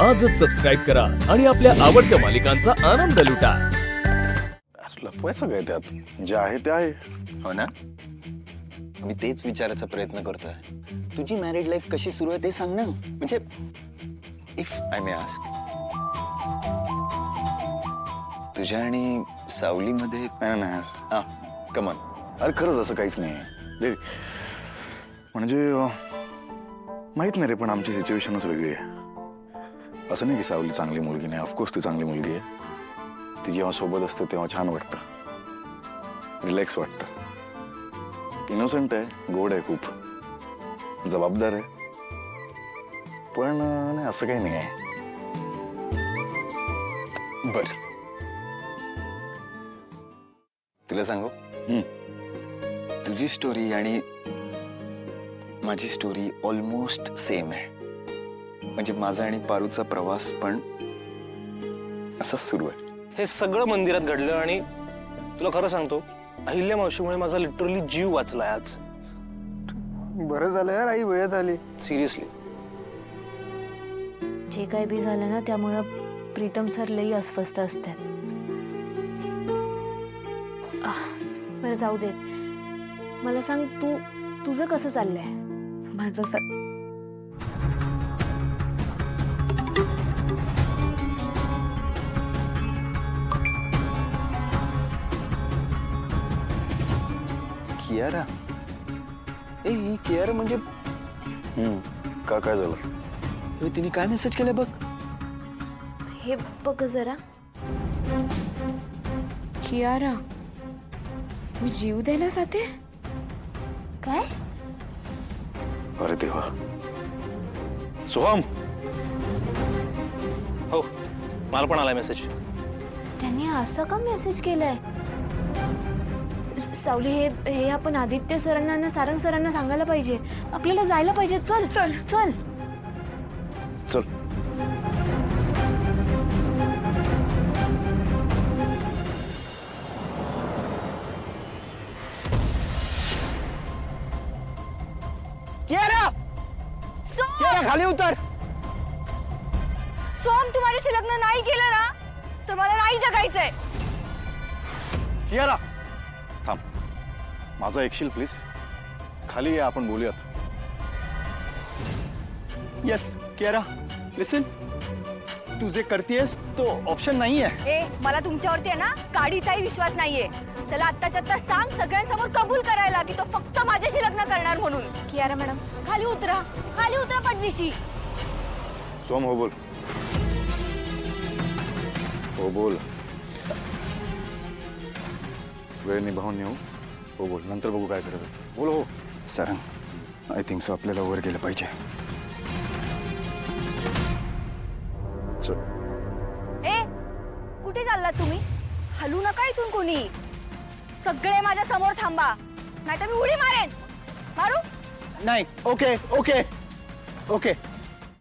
आजच सबस्क्राईब करा आणि आपल्या आवडत्या मालिकांचा आनंद लुटा। लपवायचं काय त्यात, जे आहे ते आहे। हो ना, मी तेच विचारायचा प्रयत्न करतोय। तुझी मॅरिड लाईफ कशी सुरू आहे ते सांग ना, म्हणजे इफ आय मे आस्क, तुझ्या आणि सावलीमध्ये नाही हा कमॉन। अरे खरंच असं काहीच नाही म्हणजे माहित नाही रे, पण आमची सिच्युएशनच वेगळी आहे। असं नाही की सावली चांगली मुलगी नाही, ऑफकोर्स ती चांगली मुलगी आहे। ती जेव्हा सोबत असते तेव्हा छान वाटतं, रिलॅक्स वाटतं। इनोसेंट आहे, गोड आहे, खूप जबाबदार आहे, पण नाही असं काही नाही आहे। बर, तुला सांगू, तुझी स्टोरी आणि माझी स्टोरी ऑलमोस्ट सेम आहे। म्हणजे माझा आणि पारूचा प्रवास पण असाच सुरू आहे। हे सगळं मंदिरात घडलं आणि तुला खरं सांगतो, अहिल्या मावशीमुळे माझा लिटरली जीव वाचलाय आज। बरं झालं यार, आई वेळेत आली। सिरियसली, जे काय बी झालं ना, त्यामुळे प्रीतम सर लई अस्वस्थ असतात। बरं जाऊ दे, मला सांग, तुझं कसं चाललंय? माझं कियारा, ए ही कियारा म्हणजे काय झालं? अरे तिने काय मेसेज केलाय बघ। हे बघ जरा, कियारा मी जीव द्यायला जाते काय? अरे देवा, सोहम, हो मला पण आलाय मेसेज। त्यांनी असं का मेसेज केलाय? सावली, हे आपण आदित्य सरांना, सारंग सरांना सांगायला पाहिजे। आपल्याला जायला पाहिजे। चल चल चल चल। कियारा, कियारा खाली उतर। सोम, तू माझ्याशी लग्न नाही केलं ना, तर मला नाही जगायचंय। कियारा थांब, माझा ऐकशील प्लीज? खाली ये, आपण बोलूयात। यस कियारा, लिसन, तू जे करतेस तो ऑप्शन नाही आहे। ए, मला तुमच्यावरती आहे ना काडीचाही विश्वास नाहीये। त्याला आत्ताच्या आत्ता सांग सगळ्यांसमोर कबूल करायला की तो फक्त माझ्याशी लग्न करणार म्हणून। कियारा मॅडम, खाली उतरा पडदिशी। सोहम, हो बोल, हो बोल। वेळ निभावून येऊ, हो बोल, नंतर बघू काय करायचं। बोल हो। सारंग, आय थिंक सो आपल्याला वर गेलं पाहिजे। चल। ए, कुठे चाललात तुम्ही? हलू नका इथून कोणी। सगळे माझ्या समोर थांबा, नाहीतर मी उडी मारेन। मारू? नाही, ओके ओके ओके